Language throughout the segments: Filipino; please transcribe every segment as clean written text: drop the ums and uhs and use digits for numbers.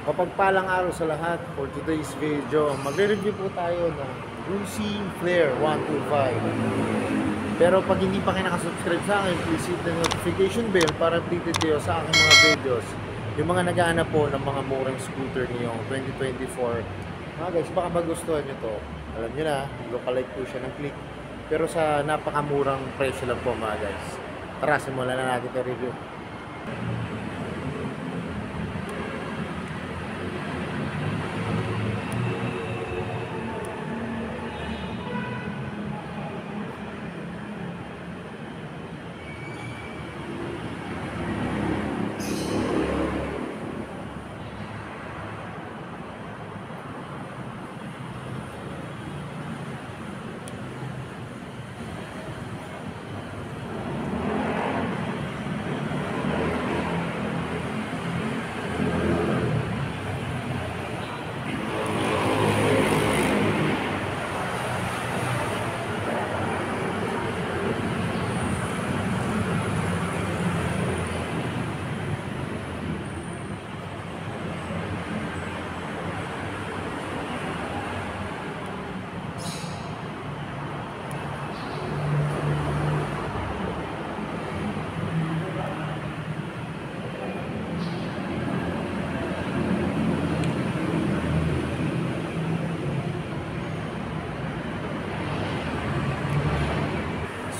Mapagpalang araw sa lahat. For today's video, magre-review po tayo ng Rusi Flare 125. Pero pag hindi pa kayo nakasubscribe sa akin, please hit the notification bell para updated kayo sa aking mga videos. Yung mga naghahanap po ng mga murang scooter ngayong 2024. Mga guys, baka magustuhan nyo to. Alam nyo na, lookalike po siya ng Click. Pero sa napakamurang presyo lang po mga guys. Tara, simulan na natin yung review.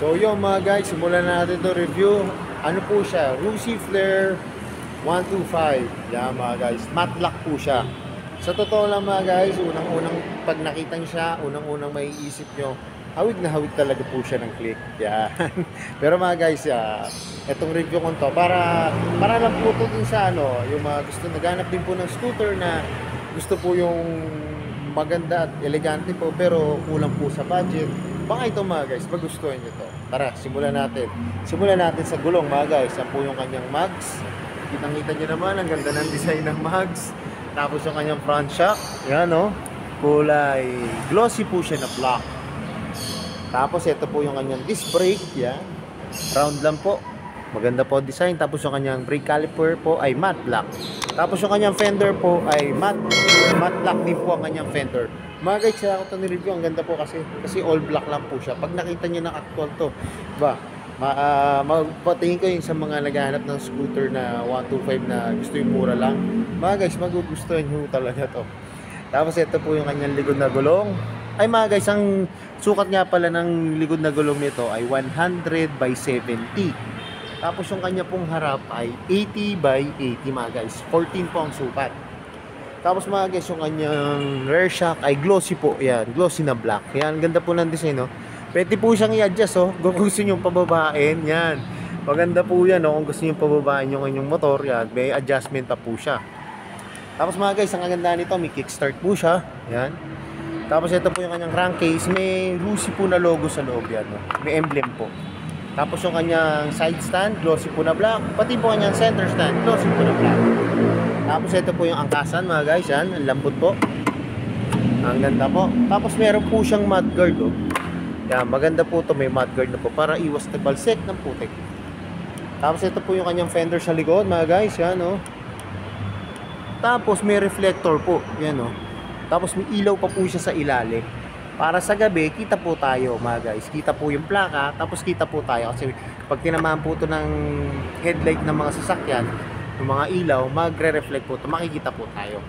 So yun mga guys, simulan na natin itong review. Ano po siya? Rusi Flare 125. Yan mga guys, matte black po siya. Sa totoo lang mga guys, unang-unang pag nakita nyo siya, unang-unang may isip nyo, hawig na hawig talaga po siya ng Click. Yan. Pero mga guys, itong review ko to, para lang po ito din sa yung mga gusto naghanap din po ng scooter na gusto po yung maganda at elegante po pero kulang po sa budget. Baka ito mga guys, magustuhan nyo to. Tara, simulan natin. Simulan natin sa gulong mga guys. Yan po yung kanyang mags. Kitang-kita nyo naman, ang ganda ng design ng mags. Tapos yung kanyang front shock. Yan kulay glossy po siya na black. Tapos ito po yung kanyang disc brake. Yan. Round lang po. Maganda po design. Tapos yung kanyang brake caliper po ay matte black. Tapos yung kanyang fender po ay matte black din po ang kanyang fender. Mga guys, kaya ako ito nireview, ang ganda po kasi all black lang po siya. Pag nakita nyo ng actual to, ba, patingin ko yung sa mga naghahanap ng scooter na 125 na gusto yung mura lang. Mga guys, magugustuhan nyo talaga to. Tapos ito po yung kanyang likod na gulong. Ay mga guys, ang sukat nga pala ng likod na gulong nito ay 100 by 70. Tapos yung kanya pong harap ay 80 by 80 mga guys. 14 po ang sukat. Tapos mga guys, yung kanyang rear shock ay glossy po. Yan, glossy na black. Yan, ganda po ng design, Pwede po siyang i-adjust, Kung gusto nyo pababain, yan. Maganda po yan, Kung gusto nyo pababain yung inyong motor, yan. May adjustment pa po siya. Tapos mga guys, ang kaganda nito, may kickstart po siya. Yan. Tapos ito po yung kanyang crankcase. May Rusi po na logo sa loob, yan, May emblem po. Tapos yung kanyang side stand, glossy po na black. Pati po kanyang center stand, glossy po na black. Tapos ito po yung angkasan mga guys, yan, ang lambot po. Ang ganda po. Tapos meron po siyang mudguard, Yan, maganda po to, may mudguard na po para iwas na balsek ng putik. Tapos ito po yung kanyang fender sa likod mga guys, yan, Tapos may reflector po, yan, Tapos may ilaw pa po siya sa ilalim. Para sa gabi, kita po tayo mga guys. Kita po yung plaka, tapos kita po tayo. Kasi pag tinamaan po ito ng headlight ng mga sasakyan, yung mga ilaw, magre-reflect po ito. Makikita po tayo.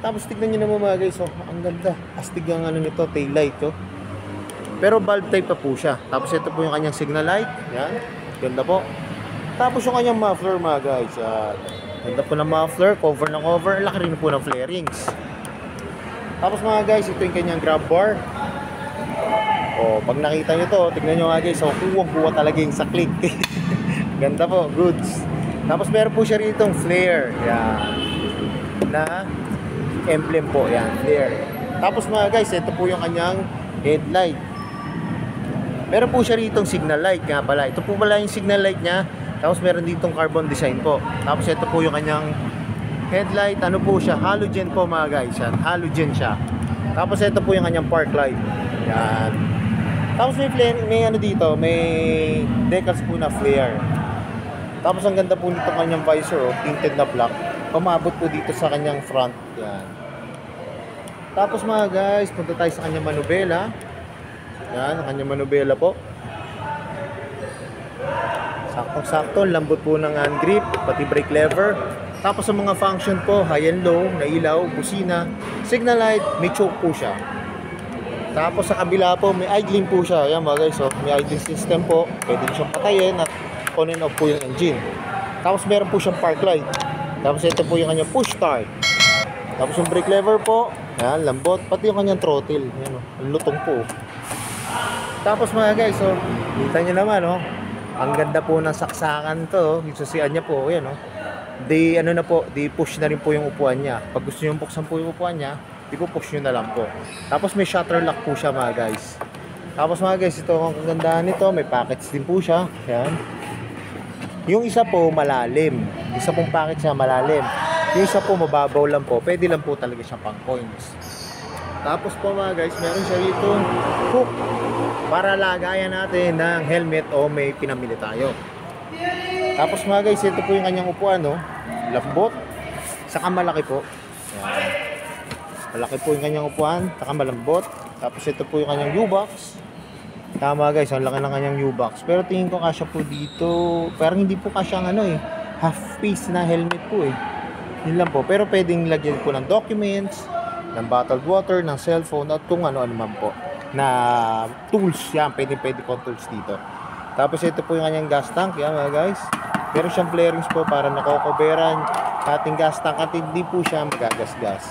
Tapos tignan nyo naman mga guys, ang ganda. Astig ang nito, tail light, Pero bulb type pa po siya. Tapos ito po yung kanyang signal light. Yan, ganda po. Tapos yung kanyang muffler mga guys. Ganda po ng muffler, cover ng cover. Laki rin po ng flarings. Tapos mga guys, ito yung kanyang grab bar. Pag nakita nyo to, tignan nyo nga guys, kuwang-kuwa talaga yung sa Click. Ganda po, goods. Tapos meron po siya rito flare. Yan. Na emblem po, yan, flare. Tapos mga guys, ito po yung kanyang headlight. Meron po siya rito signal light nga pala. Ito po pala yung signal light niya. Tapos meron ditong carbon design po. Tapos ito po yung kanyang headlight, po siya, halogen po mga guys, yan, halogen siya. Tapos ito po yung kanyang park light. Yan. Tapos may ano dito, may decals po na flare. Tapos ang ganda po nito kanyang visor, tinted na black. Pumabot po dito sa kanyang front. Yan. Tapos mga guys, punta tayo sa kanyang manubela. Yan, ang kanyang manubela po. Saktong-sakto, lambot po ng hand grip, pati brake lever. Tapos sa mga function po, high and low, na ilaw, busina, signal light, may choke po siya. Tapos sa kabila po, may idling po siya. Yan mga guys, so, may idling system po. Pwede siyang patayin at on and off po yung engine. Tapos meron po siyang park light. Tapos ito po yung kanyang push start. Tapos yung brake lever po, yan, lambot. Pati yung kanyang throttle, yan o, ang lutong po. Tapos mga guys, so, kita nyo naman o, ang ganda po ng saksakan to. Yung susian niya po, yan o. Di ano na po, di push na rin po yung upuan niya. Pag gusto nyo buksan po yung upuan niya, di po push nyo na lang po. Tapos may shutter lock po siya mga guys. Tapos mga guys, ito ang kagandahan nito, may packets din po siya. Yan. Yung isa po malalim. Isa pong package siya malalim. Yung isa po mababaw lang po. Pwede lang po talaga siya pang coins. Tapos po mga guys, meron siya rito hook para lagayan natin ng helmet o may pinamili tayo. Tapos mga guys, ito po yung kanyang upuan, no? Lambot, saka malaki po. Yan. Malaki po yung kanyang upuan, saka malambot. Tapos ito po yung kanyang U-box. Tama guys, ang laki ng kanyang U-box. Pero tingin ko kasya po dito, parang hindi po kasya ang ano eh, half piece na helmet po eh. Yun lang po, pero pwedeng lagyan po ng documents, ng bottled water, ng cellphone, at kung ano-ano man po na tools. Yan, pwede po tools dito. Tapos ito po yung kanyang gas tank, yan mga guys. Meron siyang flarings po para nakokoberan ating gas tank at hindi po siya magagasgas.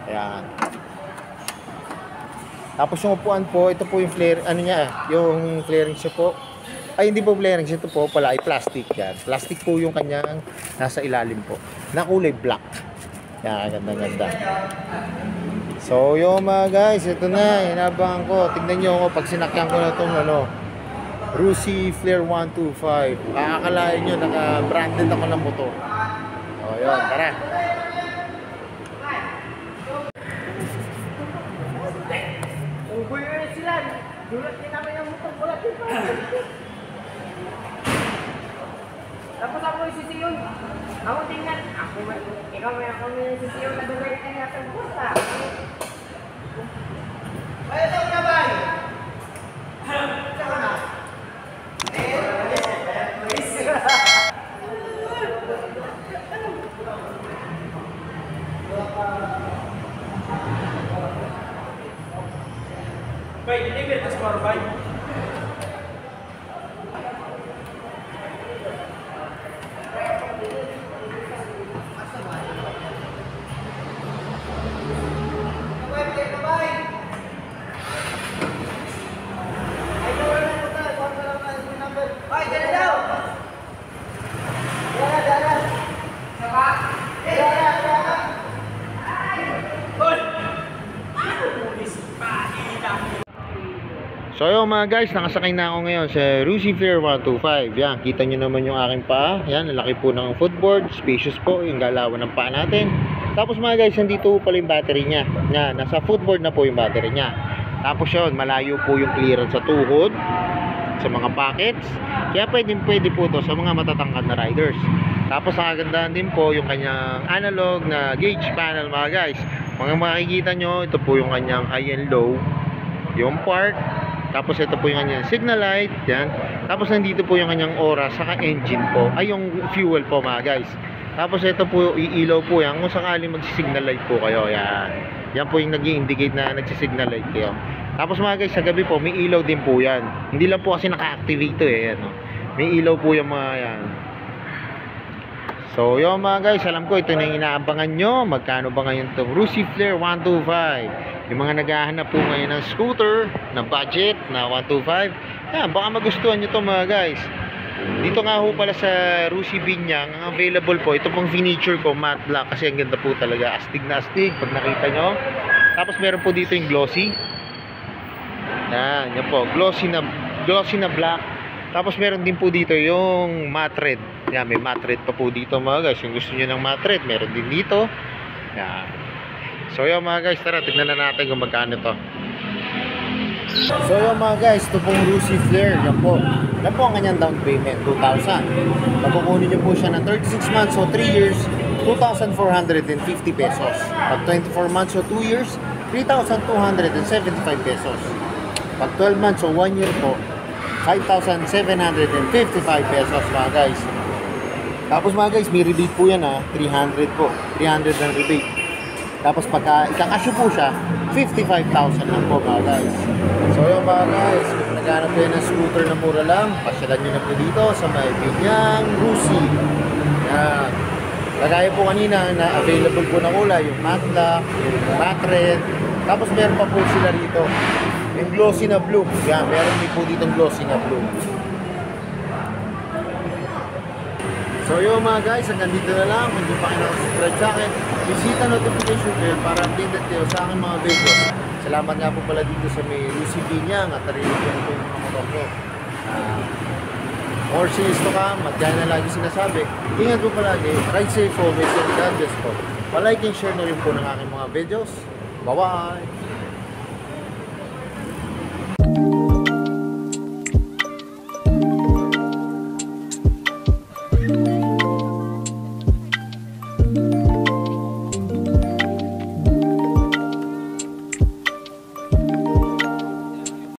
Ayan. Tapos yung upuan po, ito po yung flare, ano niya, yung flarings siya po. Ay, hindi po flarings, ito po pala ay plastic yan. Plastic po yung kanyang nasa ilalim po. Na kulay black. Yan, ganda-ganda. So, yung mga guys, ito na, inabangan ko. Tignan nyo ako pag sinakyan ko na itong ano, Rusi Flare 125. Akakalain nyo, naka-branded ako ng motor. O, yun, tara. Uboy na sila. Dulat din namin ang motor. Wala din pa. Tapos ako isisiyon. Ako tingnan. Ikaw may ako may isisiyon na dugay ka nga sa busta. Kaya ito na ba? Ito na. Baik, ini biar keluar baik. So yun mga guys, nakasakay na ako ngayon sa Rusi Flare 125. Yan, kita nyo naman yung aking paa. Yan, ang laki po ng footboard. Spacious po yung galawan ng paa natin. Tapos mga guys, nandito pala yung battery niya. Yan, nasa footboard na po yung battery niya. Tapos yun, malayo po yung clearance sa tuhod, sa mga pockets. Kaya pwede po to sa mga matatangkad na riders. Tapos ang kagandahan din po yung kanyang analog na gauge panel mga guys. Mga makikita nyo, ito po yung kanyang high and low, yung park. Tapos ito po yung kanyang signal light, yan. Tapos nandito po yung kanyang oras, saka engine po, ay yung fuel po mga guys. Tapos ito po, iilaw po yan kung sakali magsi-signal light po kayo, yan. Yan po yung nag-i-indicate na nagsi-signal light kayo. Tapos mga guys, sa gabi po, may ilaw din po yan. Hindi lang po kasi naka-activate to eh, ano. May ilaw po yung mga yan. So yun mga guys, alam ko ito na yung inaabangan nyo. Magkano ba ngayon itong Rusi Flare 125? Yung mga naghahanap po ngayon ng scooter na budget na 125, yan, baka magustuhan nyo to mga guys. Dito nga ho pala sa Rusi Binyang, ang available po, ito pong furniture ko, matte black, kasi ang ganda po talaga, astig na astig pag nakita nyo. Tapos meron po dito yung glossy. Yan po, glossy na black. Tapos meron din po dito yung matte red. Yan, may matte red pa po dito mga guys. Yung gusto nyo ng matte red, meron din dito. Yan. So yun mga guys, tara, tignan na natin kung magkano to. So yung mga guys, ito pong Rusi Flare, yan po. Yan po ang kanyang down payment, 2,000. Makukunin niyo po siya ng 36 months o 3 years, 2,450 pesos. Pag 24 months o 2 years, 3,275 pesos. Pag 12 months o 1 year po, 5,755 pesos mga guys. Tapos mga guys, may rebate po yan 300 po. 300 ng rebate. Tapos pagka ikakasyo po siya, 55,000 lang po mga guys. So yung mga guys, kung naghanap kayo ng scooter na mura lang, pasyalan nyo na po dito sa may Binyang Rusi. Yan. Kagaya po kanina na available po na kulay, yung matte black, yung matte red. Tapos meron pa po sila rito, yung glossy na blue. Yan, meron din po dito glossy na blue. So yun mga guys, hanggang dito na lang. Kung hindi pa kayo nakasubscribe sa akin, bisita notification bell para updated kayo sa aking mga videos. Salamat nga po pala dito sa may Rusi Binyang at narinig ko po yung mga motor nyo. More sales to come, at yan na lagi sinasabi. Ingat po palagi, ride safe always, and God bless po. Palike and share na rin po ng aking mga videos. Bye-bye!